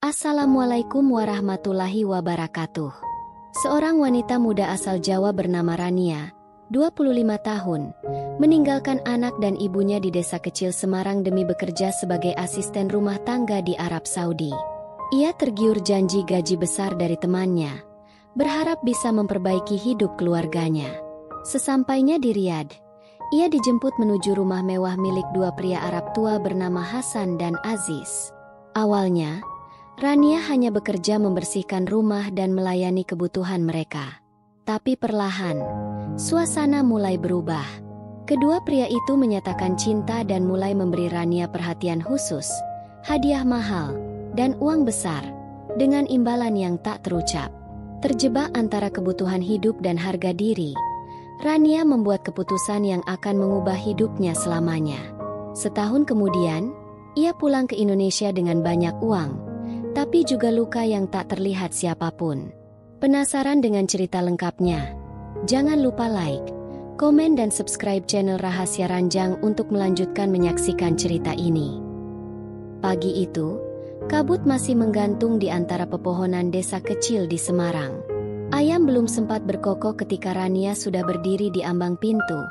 Assalamualaikum warahmatullahi wabarakatuh. Seorang wanita muda asal Jawa bernama Rania, 25 tahun, meninggalkan anak dan ibunya di desa kecil Semarang demi bekerja sebagai asisten rumah tangga di Arab Saudi. Ia tergiur janji gaji besar dari temannya, berharap bisa memperbaiki hidup keluarganya. Sesampainya di Riyadh, ia dijemput menuju rumah mewah milik dua pria Arab tua bernama Hasan dan Aziz. Awalnya, Rania hanya bekerja membersihkan rumah dan melayani kebutuhan mereka. Tapi perlahan, suasana mulai berubah. Kedua pria itu menyatakan cinta dan mulai memberi Rania perhatian khusus, hadiah mahal, dan uang besar, dengan imbalan yang tak terucap. Terjebak antara kebutuhan hidup dan harga diri, Rania membuat keputusan yang akan mengubah hidupnya selamanya. Setahun kemudian, ia pulang ke Indonesia dengan banyak uang, tapi juga luka yang tak terlihat siapapun. Penasaran dengan cerita lengkapnya? Jangan lupa like, komen dan subscribe channel Rahasia Ranjang untuk melanjutkan menyaksikan cerita ini. Pagi itu, kabut masih menggantung di antara pepohonan desa kecil di Semarang. Ayam belum sempat berkokok ketika Rania sudah berdiri di ambang pintu,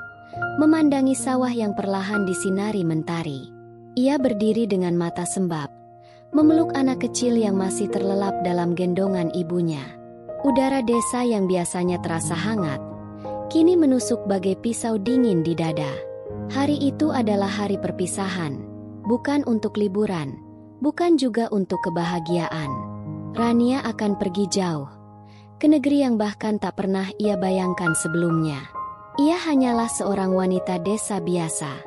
memandangi sawah yang perlahan disinari mentari. Ia berdiri dengan mata sembab, memeluk anak kecil yang masih terlelap dalam gendongan ibunya. Udara desa yang biasanya terasa hangat, kini menusuk bagai pisau dingin di dada. Hari itu adalah hari perpisahan, bukan untuk liburan, bukan juga untuk kebahagiaan. Rania akan pergi jauh, ke negeri yang bahkan tak pernah ia bayangkan sebelumnya. Ia hanyalah seorang wanita desa biasa,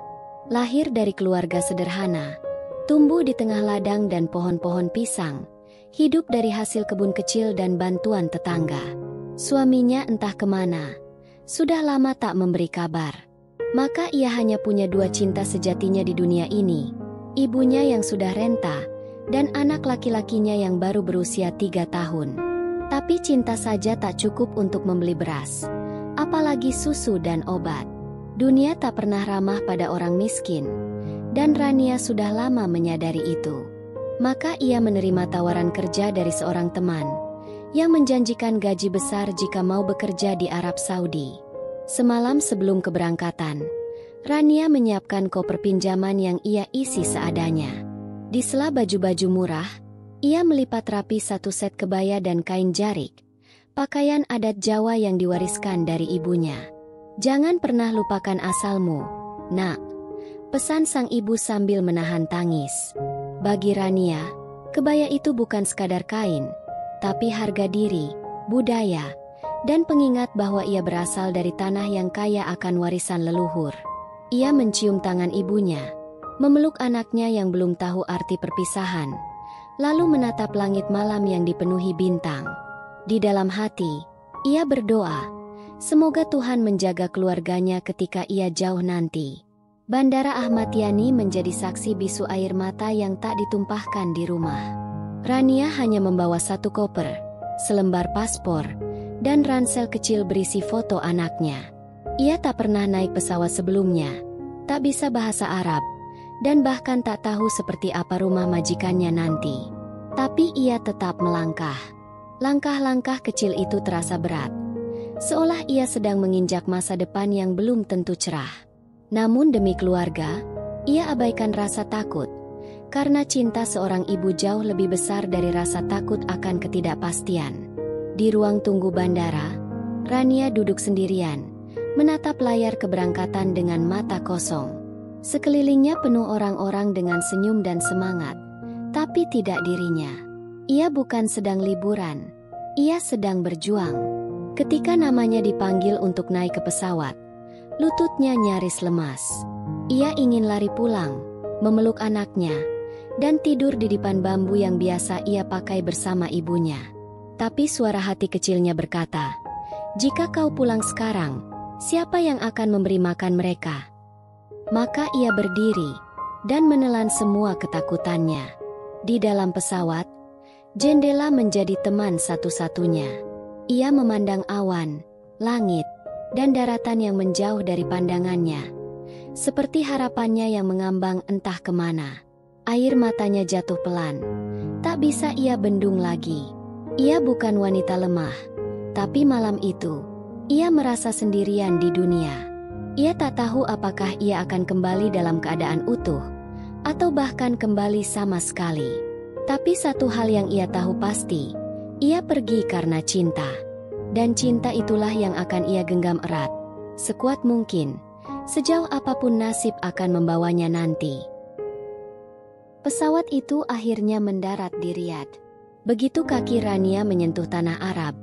lahir dari keluarga sederhana, tumbuh di tengah ladang dan pohon-pohon pisang, hidup dari hasil kebun kecil dan bantuan tetangga. Suaminya entah kemana, sudah lama tak memberi kabar. Maka ia hanya punya dua cinta sejatinya di dunia ini, ibunya yang sudah renta, dan anak laki-lakinya yang baru berusia 3 tahun. Tapi cinta saja tak cukup untuk membeli beras, apalagi susu dan obat. Dunia tak pernah ramah pada orang miskin, dan Rania sudah lama menyadari itu. Maka ia menerima tawaran kerja dari seorang teman yang menjanjikan gaji besar jika mau bekerja di Arab Saudi. Semalam sebelum keberangkatan, Rania menyiapkan koper pinjaman yang ia isi seadanya. Di sela baju-baju murah, ia melipat rapi satu set kebaya dan kain jarik, pakaian adat Jawa yang diwariskan dari ibunya. "Jangan pernah lupakan asalmu, nak," pesan sang ibu sambil menahan tangis. Bagi Rania, kebaya itu bukan sekadar kain, tapi harga diri, budaya, dan pengingat bahwa ia berasal dari tanah yang kaya akan warisan leluhur. Ia mencium tangan ibunya, memeluk anaknya yang belum tahu arti perpisahan, lalu menatap langit malam yang dipenuhi bintang. Di dalam hati, ia berdoa, semoga Tuhan menjaga keluarganya ketika ia jauh nanti. Bandara Ahmad Yani menjadi saksi bisu air mata yang tak ditumpahkan di rumah. Rania hanya membawa satu koper, selembar paspor, dan ransel kecil berisi foto anaknya. Ia tak pernah naik pesawat sebelumnya, tak bisa bahasa Arab, dan bahkan tak tahu seperti apa rumah majikannya nanti. Tapi ia tetap melangkah. Langkah-langkah kecil itu terasa berat, seolah ia sedang menginjak masa depan yang belum tentu cerah. Namun demi keluarga, ia abaikan rasa takut, karena cinta seorang ibu jauh lebih besar dari rasa takut akan ketidakpastian. Di ruang tunggu bandara, Rania duduk sendirian, menatap layar keberangkatan dengan mata kosong. Sekelilingnya penuh orang-orang dengan senyum dan semangat, tapi tidak dirinya. Ia bukan sedang liburan, ia sedang berjuang. Ketika namanya dipanggil untuk naik ke pesawat, lututnya nyaris lemas. Ia ingin lari pulang, memeluk anaknya, dan tidur di dipan bambu yang biasa ia pakai bersama ibunya. Tapi suara hati kecilnya berkata, "Jika kau pulang sekarang, siapa yang akan memberi makan mereka?" Maka ia berdiri dan menelan semua ketakutannya. Di dalam pesawat, jendela menjadi teman satu-satunya. Ia memandang awan, langit, dan daratan yang menjauh dari pandangannya, seperti harapannya yang mengambang entah kemana. Air matanya jatuh pelan. Tak bisa ia bendung lagi. Ia bukan wanita lemah. Tapi malam itu, ia merasa sendirian di dunia. Ia tak tahu apakah ia akan kembali dalam keadaan utuh, atau bahkan kembali sama sekali. Tapi satu hal yang ia tahu pasti, ia pergi karena cinta. Dan cinta itulah yang akan ia genggam erat, sekuat mungkin, sejauh apapun nasib akan membawanya nanti. Pesawat itu akhirnya mendarat di Riyadh. Begitu kaki Rania menyentuh tanah Arab,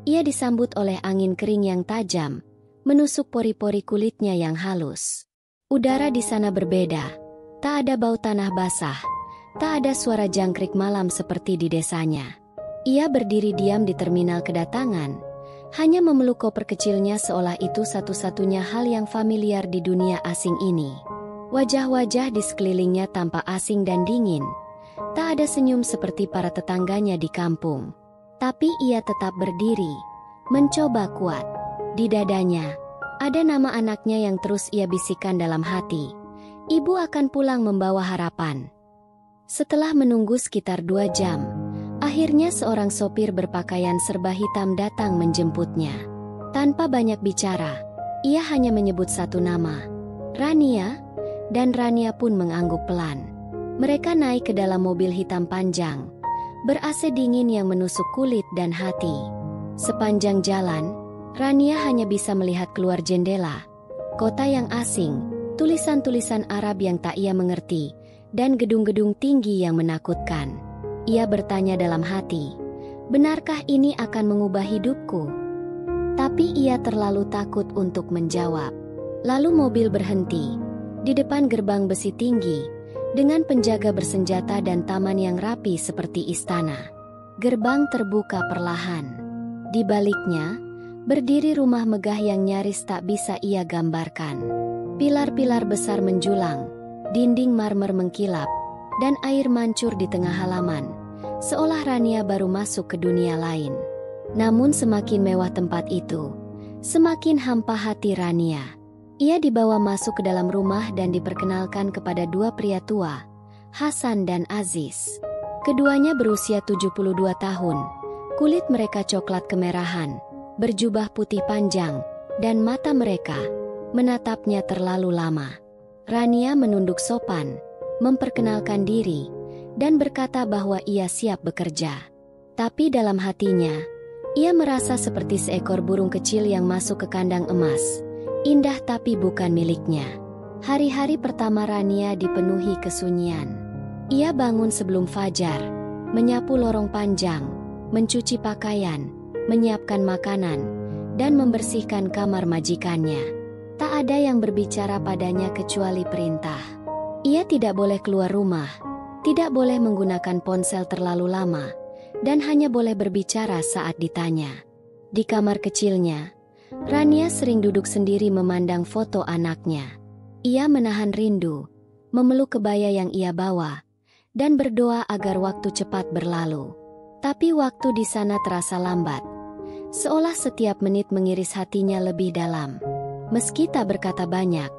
ia disambut oleh angin kering yang tajam, menusuk pori-pori kulitnya yang halus. Udara di sana berbeda, tak ada bau tanah basah, tak ada suara jangkrik malam seperti di desanya. Ia berdiri diam di terminal kedatangan, hanya memeluk koper kecilnya seolah itu satu-satunya hal yang familiar di dunia asing ini. Wajah-wajah di sekelilingnya tampak asing dan dingin. Tak ada senyum seperti para tetangganya di kampung. Tapi ia tetap berdiri, mencoba kuat. Di dadanya, ada nama anaknya yang terus ia bisikkan dalam hati. Ibu akan pulang membawa harapan. Setelah menunggu sekitar 2 jam, akhirnya seorang sopir berpakaian serba hitam datang menjemputnya. Tanpa banyak bicara, ia hanya menyebut satu nama, Rania, dan Rania pun mengangguk pelan. Mereka naik ke dalam mobil hitam panjang, ber-AC dingin yang menusuk kulit dan hati. Sepanjang jalan, Rania hanya bisa melihat keluar jendela, kota yang asing, tulisan-tulisan Arab yang tak ia mengerti, dan gedung-gedung tinggi yang menakutkan. Ia bertanya dalam hati, benarkah ini akan mengubah hidupku? Tapi ia terlalu takut untuk menjawab. Lalu mobil berhenti di depan gerbang besi tinggi, dengan penjaga bersenjata dan taman yang rapi seperti istana. Gerbang terbuka perlahan. Di baliknya, berdiri rumah megah yang nyaris tak bisa ia gambarkan. Pilar-pilar besar menjulang, dinding marmer mengkilap, dan air mancur di tengah halaman, seolah Rania baru masuk ke dunia lain. Namun semakin mewah tempat itu, semakin hampa hati Rania. Ia dibawa masuk ke dalam rumah dan diperkenalkan kepada 2 pria tua, Hasan dan Aziz. Keduanya berusia 72 tahun, kulit mereka coklat kemerahan, berjubah putih panjang, dan mata mereka menatapnya terlalu lama. Rania menunduk sopan, memperkenalkan diri, dan berkata bahwa ia siap bekerja. Tapi dalam hatinya, ia merasa seperti seekor burung kecil yang masuk ke kandang emas. Indah tapi bukan miliknya. Hari-hari pertama Rania dipenuhi kesunyian. Ia bangun sebelum fajar, menyapu lorong panjang, mencuci pakaian, menyiapkan makanan, dan membersihkan kamar majikannya. Tak ada yang berbicara padanya kecuali perintah. Ia tidak boleh keluar rumah, tidak boleh menggunakan ponsel terlalu lama, dan hanya boleh berbicara saat ditanya. Di kamar kecilnya, Rania sering duduk sendiri memandang foto anaknya. Ia menahan rindu, memeluk kebaya yang ia bawa, dan berdoa agar waktu cepat berlalu. Tapi waktu di sana terasa lambat, seolah setiap menit mengiris hatinya lebih dalam. Meski tak berkata banyak,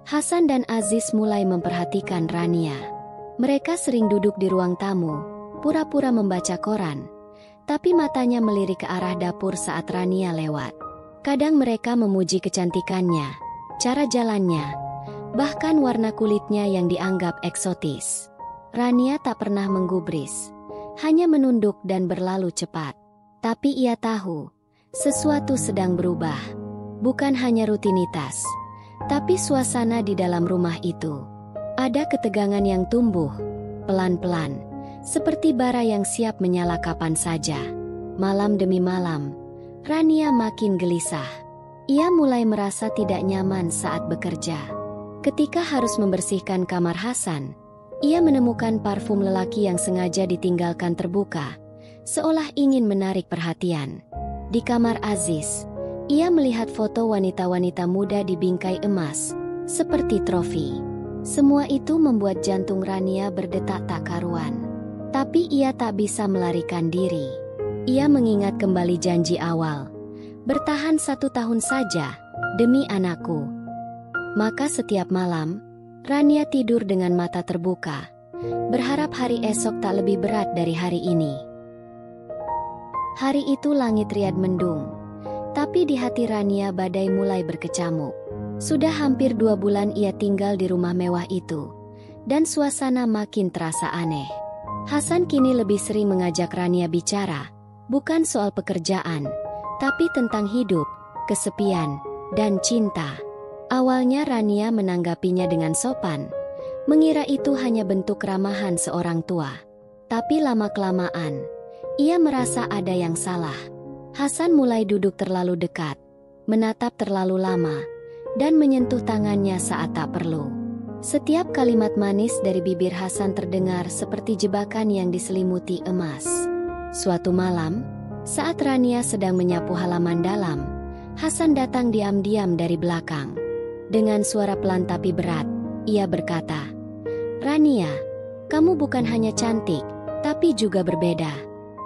Hasan dan Aziz mulai memperhatikan Rania. Mereka sering duduk di ruang tamu, pura-pura membaca koran, tapi matanya melirik ke arah dapur saat Rania lewat. Kadang mereka memuji kecantikannya, cara jalannya, bahkan warna kulitnya yang dianggap eksotis. Rania tak pernah menggubris, hanya menunduk dan berlalu cepat. Tapi ia tahu, sesuatu sedang berubah. Bukan hanya rutinitas, tapi suasana di dalam rumah itu. Ada ketegangan yang tumbuh, pelan-pelan, seperti bara yang siap menyala kapan saja. Malam demi malam, Rania makin gelisah. Ia mulai merasa tidak nyaman saat bekerja. Ketika harus membersihkan kamar Hasan, ia menemukan parfum lelaki yang sengaja ditinggalkan terbuka, seolah ingin menarik perhatian. Di kamar Aziz, ia melihat foto wanita-wanita muda di bingkai emas, seperti trofi. Semua itu membuat jantung Rania berdetak tak karuan. Tapi ia tak bisa melarikan diri. Ia mengingat kembali janji awal. Bertahan 1 tahun saja, demi anakku. Maka setiap malam, Rania tidur dengan mata terbuka, berharap hari esok tak lebih berat dari hari ini. Hari itu langit riad mendung, tapi di hati Rania badai mulai berkecamuk. Sudah hampir 2 bulan ia tinggal di rumah mewah itu, dan suasana makin terasa aneh. Hasan kini lebih sering mengajak Rania bicara, bukan soal pekerjaan, tapi tentang hidup, kesepian, dan cinta. Awalnya Rania menanggapinya dengan sopan, mengira itu hanya bentuk keramahan seorang tua. Tapi lama-kelamaan, ia merasa ada yang salah. Hasan mulai duduk terlalu dekat, menatap terlalu lama, dan menyentuh tangannya saat tak perlu. Setiap kalimat manis dari bibir Hasan terdengar seperti jebakan yang diselimuti emas. Suatu malam, saat Rania sedang menyapu halaman dalam, Hasan datang diam-diam dari belakang. Dengan suara pelan tapi berat, ia berkata, "Rania, kamu bukan hanya cantik, tapi juga berbeda.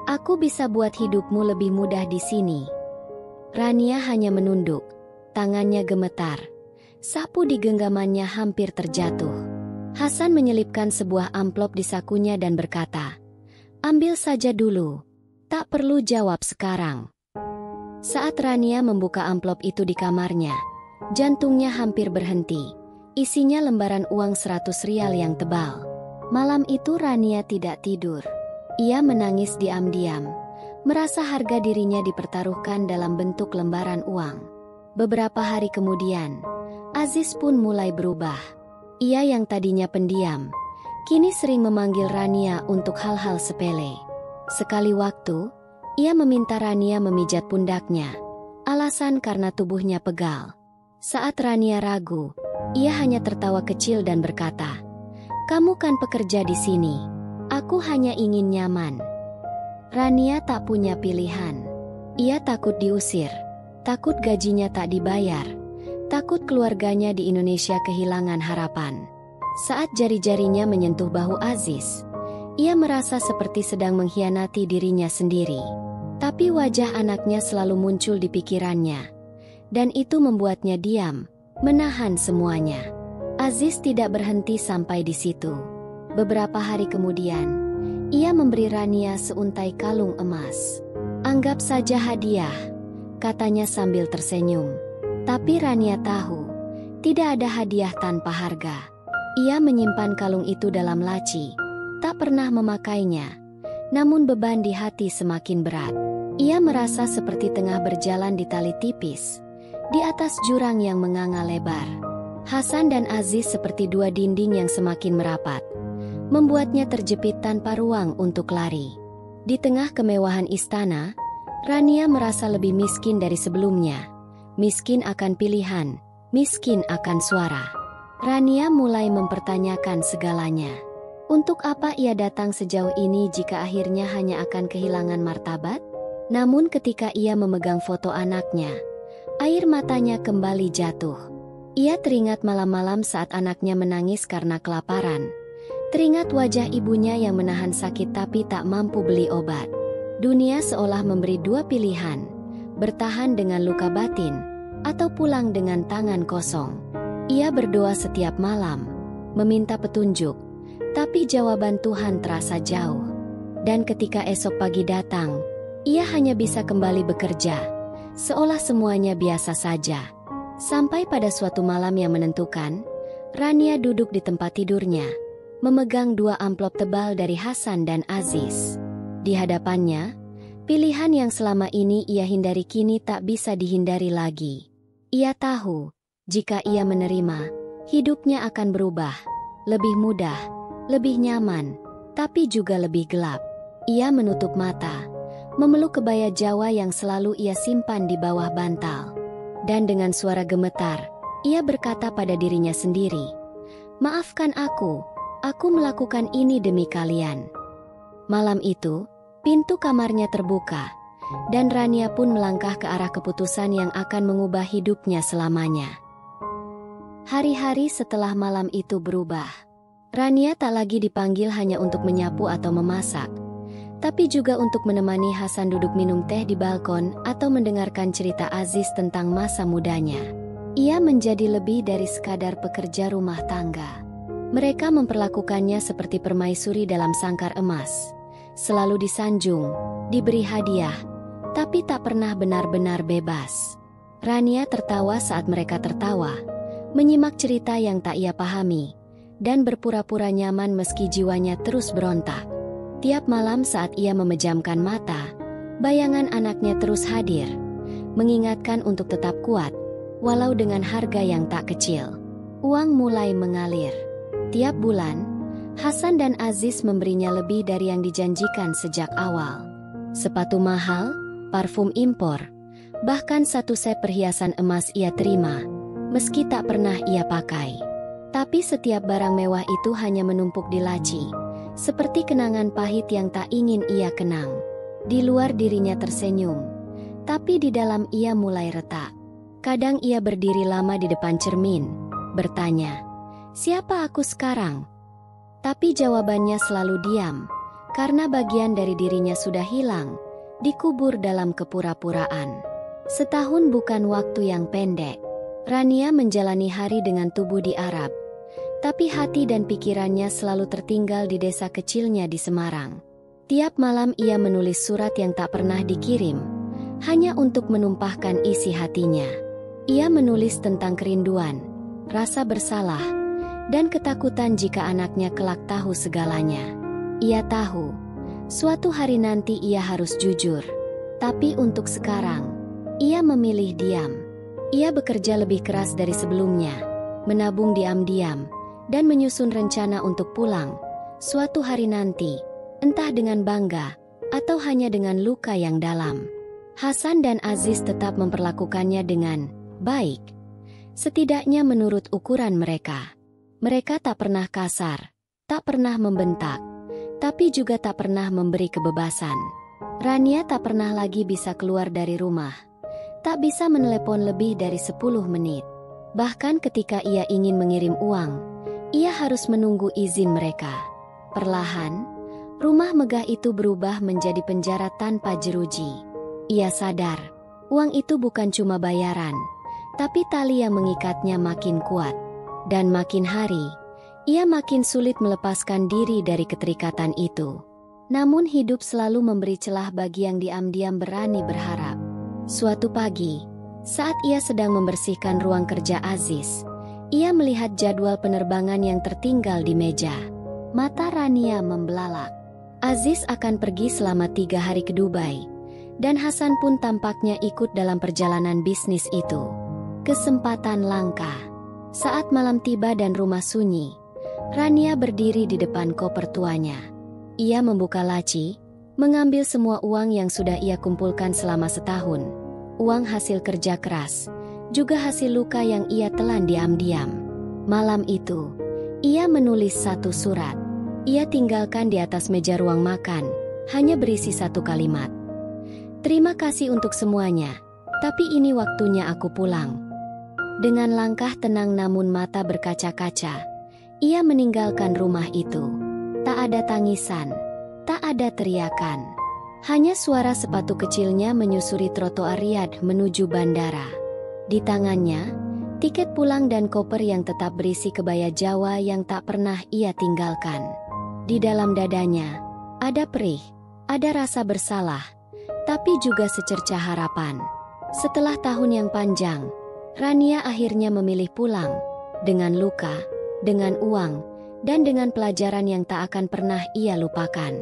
Aku bisa buat hidupmu lebih mudah di sini." Rania hanya menunduk, tangannya gemetar. Sapu di genggamannya hampir terjatuh. Hasan menyelipkan sebuah amplop di sakunya dan berkata, "Ambil saja dulu. Tak perlu jawab sekarang." Saat Rania membuka amplop itu di kamarnya, jantungnya hampir berhenti. Isinya lembaran uang 100 rial yang tebal. Malam itu Rania tidak tidur. Ia menangis diam-diam, merasa harga dirinya dipertaruhkan dalam bentuk lembaran uang. Beberapa hari kemudian, Aziz pun mulai berubah. Ia yang tadinya pendiam, kini sering memanggil Rania untuk hal-hal sepele. Sekali waktu, ia meminta Rania memijat pundaknya, alasan karena tubuhnya pegal. Saat Rania ragu, ia hanya tertawa kecil dan berkata, "Kamu kan pekerja di sini. Aku hanya ingin nyaman." Rania tak punya pilihan. Ia takut diusir, takut gajinya tak dibayar, takut keluarganya di Indonesia kehilangan harapan. Saat jari-jarinya menyentuh bahu Aziz, ia merasa seperti sedang mengkhianati dirinya sendiri. Tapi wajah anaknya selalu muncul di pikirannya, dan itu membuatnya diam, menahan semuanya. Aziz tidak berhenti sampai di situ. Beberapa hari kemudian, ia memberi Rania seuntai kalung emas. "Anggap saja hadiah," katanya sambil tersenyum. Tapi Rania tahu, tidak ada hadiah tanpa harga. Ia menyimpan kalung itu dalam laci, tak pernah memakainya. Namun beban di hati semakin berat. Ia merasa seperti tengah berjalan di tali tipis, di atas jurang yang menganga lebar. Hasan dan Aziz seperti dua dinding yang semakin merapat, membuatnya terjepit tanpa ruang untuk lari. Di tengah kemewahan istana, Rania merasa lebih miskin dari sebelumnya. Miskin akan pilihan, miskin akan suara. Rania mulai mempertanyakan segalanya. Untuk apa ia datang sejauh ini jika akhirnya hanya akan kehilangan martabat? Namun ketika ia memegang foto anaknya, air matanya kembali jatuh. Ia teringat malam-malam saat anaknya menangis karena kelaparan. Teringat wajah ibunya yang menahan sakit tapi tak mampu beli obat. Dunia seolah memberi dua pilihan, bertahan dengan luka batin, atau pulang dengan tangan kosong. Ia berdoa setiap malam, meminta petunjuk, tapi jawaban Tuhan terasa jauh. Dan ketika esok pagi datang, ia hanya bisa kembali bekerja, seolah semuanya biasa saja. Sampai pada suatu malam yang menentukan, Rania duduk di tempat tidurnya, memegang 2 amplop tebal dari Hasan dan Aziz. Di hadapannya, pilihan yang selama ini ia hindari kini tak bisa dihindari lagi. Ia tahu, jika ia menerima, hidupnya akan berubah, lebih mudah, lebih nyaman, tapi juga lebih gelap. Ia menutup mata, memeluk kebaya Jawa yang selalu ia simpan di bawah bantal. Dan dengan suara gemetar, ia berkata pada dirinya sendiri, "Maafkan aku melakukan ini demi kalian." Malam itu, pintu kamarnya terbuka, dan Rania pun melangkah ke arah keputusan yang akan mengubah hidupnya selamanya. Hari-hari setelah malam itu berubah. Rania tak lagi dipanggil hanya untuk menyapu atau memasak, tapi juga untuk menemani Hasan duduk minum teh di balkon atau mendengarkan cerita Aziz tentang masa mudanya. Ia menjadi lebih dari sekadar pekerja rumah tangga. Mereka memperlakukannya seperti permaisuri dalam sangkar emas. Selalu disanjung, diberi hadiah, tapi tak pernah benar-benar bebas. Rania tertawa saat mereka tertawa, menyimak cerita yang tak ia pahami, dan berpura-pura nyaman meski jiwanya terus berontak. Tiap malam saat ia memejamkan mata, bayangan anaknya terus hadir, mengingatkan untuk tetap kuat, walau dengan harga yang tak kecil. Uang mulai mengalir. Tiap bulan, Hasan dan Aziz memberinya lebih dari yang dijanjikan sejak awal. Sepatu mahal, parfum impor, bahkan satu set perhiasan emas ia terima, meski tak pernah ia pakai. Tapi setiap barang mewah itu hanya menumpuk di laci, seperti kenangan pahit yang tak ingin ia kenang. Di luar dirinya tersenyum, tapi di dalam ia mulai retak. Kadang ia berdiri lama di depan cermin, bertanya, "Siapa aku sekarang?" Tapi jawabannya selalu diam, karena bagian dari dirinya sudah hilang, dikubur dalam kepura-puraan. Setahun bukan waktu yang pendek. Rania menjalani hari dengan tubuh di Arab, tapi hati dan pikirannya selalu tertinggal di desa kecilnya di Semarang. Tiap malam ia menulis surat yang tak pernah dikirim, hanya untuk menumpahkan isi hatinya. Ia menulis tentang kerinduan, rasa bersalah, dan ketakutan jika anaknya kelak tahu segalanya. Ia tahu, suatu hari nanti ia harus jujur. Tapi untuk sekarang, ia memilih diam. Ia bekerja lebih keras dari sebelumnya, menabung diam-diam, dan menyusun rencana untuk pulang suatu hari nanti, entah dengan bangga, atau hanya dengan luka yang dalam. Hasan dan Aziz tetap memperlakukannya dengan baik, setidaknya menurut ukuran mereka. Mereka tak pernah kasar, tak pernah membentak, tapi juga tak pernah memberi kebebasan. Rania tak pernah lagi bisa keluar dari rumah, tak bisa menelepon lebih dari 10 menit. Bahkan ketika ia ingin mengirim uang, ia harus menunggu izin mereka. Perlahan, rumah megah itu berubah menjadi penjara tanpa jeruji. Ia sadar, uang itu bukan cuma bayaran, tapi tali yang mengikatnya makin kuat. Dan makin hari, ia makin sulit melepaskan diri dari keterikatan itu. Namun hidup selalu memberi celah bagi yang diam-diam berani berharap. Suatu pagi, saat ia sedang membersihkan ruang kerja Aziz, ia melihat jadwal penerbangan yang tertinggal di meja. Mata Rania membelalak. Aziz akan pergi selama 3 hari ke Dubai, dan Hasan pun tampaknya ikut dalam perjalanan bisnis itu. Kesempatan langka. Saat malam tiba dan rumah sunyi, Rania berdiri di depan koper tuanya. Ia membuka laci, mengambil semua uang yang sudah ia kumpulkan selama setahun. Uang hasil kerja keras, juga hasil luka yang ia telan diam-diam. Malam itu, ia menulis satu surat. Ia tinggalkan di atas meja ruang makan, hanya berisi satu kalimat. "Terima kasih untuk semuanya, tapi ini waktunya aku pulang." Dengan langkah tenang namun mata berkaca-kaca, ia meninggalkan rumah itu. Tak ada tangisan, tak ada teriakan. Hanya suara sepatu kecilnya menyusuri trotoar Riyadh menuju bandara. Di tangannya, tiket pulang dan koper yang tetap berisi kebaya Jawa yang tak pernah ia tinggalkan. Di dalam dadanya, ada perih, ada rasa bersalah, tapi juga secerca harapan. Setelah tahun yang panjang, Rania akhirnya memilih pulang, dengan luka, dengan uang, dan dengan pelajaran yang tak akan pernah ia lupakan.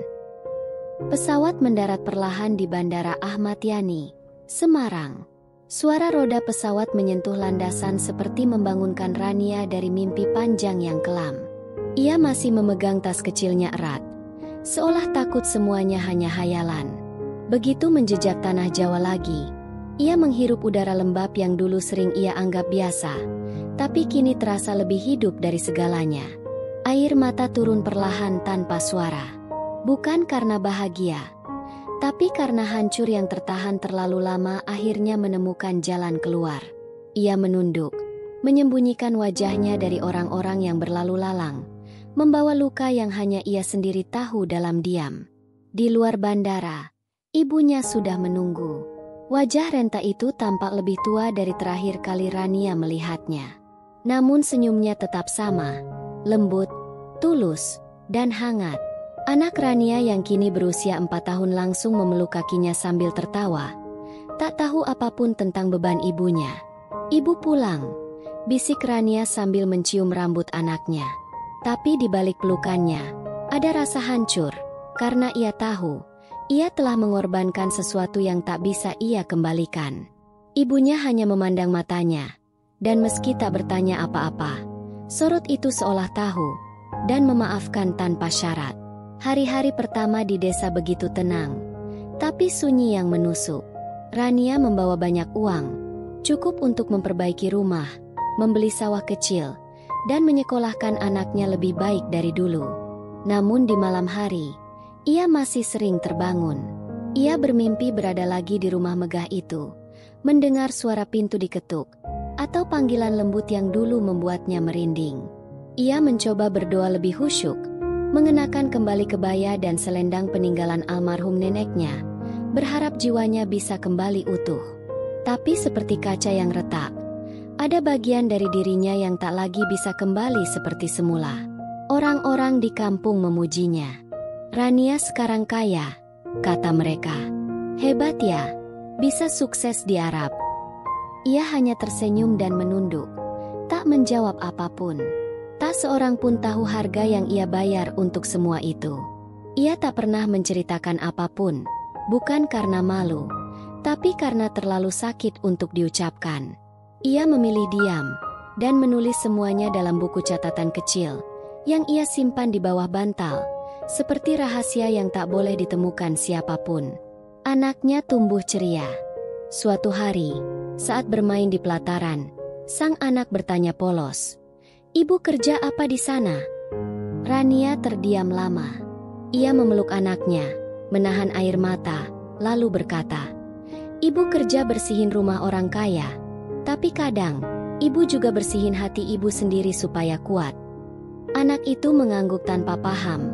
Pesawat mendarat perlahan di Bandara Ahmad Yani, Semarang. Suara roda pesawat menyentuh landasan seperti membangunkan Rania dari mimpi panjang yang kelam. Ia masih memegang tas kecilnya erat, seolah takut semuanya hanya hayalan. Begitu menjejak tanah Jawa lagi, ia menghirup udara lembab yang dulu sering ia anggap biasa, tapi kini terasa lebih hidup dari segalanya. Air mata turun perlahan tanpa suara. Bukan karena bahagia, tapi karena hancur yang tertahan terlalu lama akhirnya menemukan jalan keluar. Ia menunduk, menyembunyikan wajahnya dari orang-orang yang berlalu lalang, membawa luka yang hanya ia sendiri tahu dalam diam. Di luar bandara, ibunya sudah menunggu. Wajah renta itu tampak lebih tua dari terakhir kali Rania melihatnya. Namun senyumnya tetap sama, lembut, tulus, dan hangat. Anak Rania yang kini berusia 4 tahun langsung memeluk kakinya sambil tertawa. Tak tahu apapun tentang beban ibunya. "Ibu pulang," bisik Rania sambil mencium rambut anaknya. Tapi di balik pelukannya, ada rasa hancur, karena ia tahu, ia telah mengorbankan sesuatu yang tak bisa ia kembalikan. Ibunya hanya memandang matanya, dan meski tak bertanya apa-apa, sorot itu seolah tahu, dan memaafkan tanpa syarat. Hari-hari pertama di desa begitu tenang, tapi sunyi yang menusuk. Rania membawa banyak uang, cukup untuk memperbaiki rumah, membeli sawah kecil, dan menyekolahkan anaknya lebih baik dari dulu. Namun di malam hari, ia masih sering terbangun. Ia bermimpi berada lagi di rumah megah itu, mendengar suara pintu diketuk, atau panggilan lembut yang dulu membuatnya merinding. Ia mencoba berdoa lebih khusyuk, mengenakan kembali kebaya dan selendang peninggalan almarhum neneknya, berharap jiwanya bisa kembali utuh. Tapi seperti kaca yang retak, ada bagian dari dirinya yang tak lagi bisa kembali seperti semula. Orang-orang di kampung memujinya. "Rania sekarang kaya," kata mereka. "Hebat ya, bisa sukses di Arab." Ia hanya tersenyum dan menunduk, tak menjawab apapun. Tak seorang pun tahu harga yang ia bayar untuk semua itu. Ia tak pernah menceritakan apapun, bukan karena malu, tapi karena terlalu sakit untuk diucapkan. Ia memilih diam, dan menulis semuanya dalam buku catatan kecil, yang ia simpan di bawah bantal, seperti rahasia yang tak boleh ditemukan siapapun. Anaknya tumbuh ceria. Suatu hari, saat bermain di pelataran, sang anak bertanya polos, "Ibu kerja apa di sana?" Rania terdiam lama. Ia memeluk anaknya, menahan air mata, lalu berkata, "Ibu kerja bersihin rumah orang kaya. Tapi kadang, ibu juga bersihin hati ibu sendiri supaya kuat." Anak itu mengangguk tanpa paham,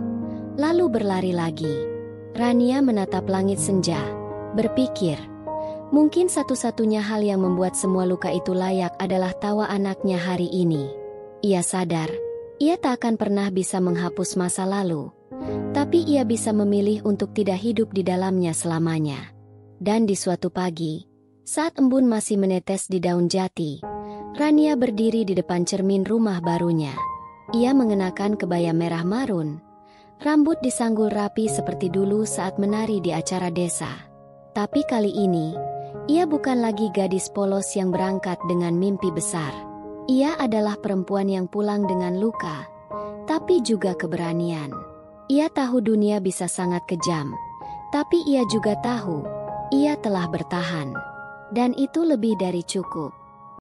lalu berlari lagi. Rania menatap langit senja, berpikir, mungkin satu-satunya hal yang membuat semua luka itu layak adalah tawa anaknya hari ini. Ia sadar, ia tak akan pernah bisa menghapus masa lalu, tapi ia bisa memilih untuk tidak hidup di dalamnya selamanya. Dan di suatu pagi, saat embun masih menetes di daun jati, Rania berdiri di depan cermin rumah barunya. Ia mengenakan kebaya merah marun, rambut disanggul rapi seperti dulu saat menari di acara desa. Tapi kali ini, ia bukan lagi gadis polos yang berangkat dengan mimpi besar. Ia adalah perempuan yang pulang dengan luka, tapi juga keberanian. Ia tahu dunia bisa sangat kejam, tapi ia juga tahu, ia telah bertahan. Dan itu lebih dari cukup.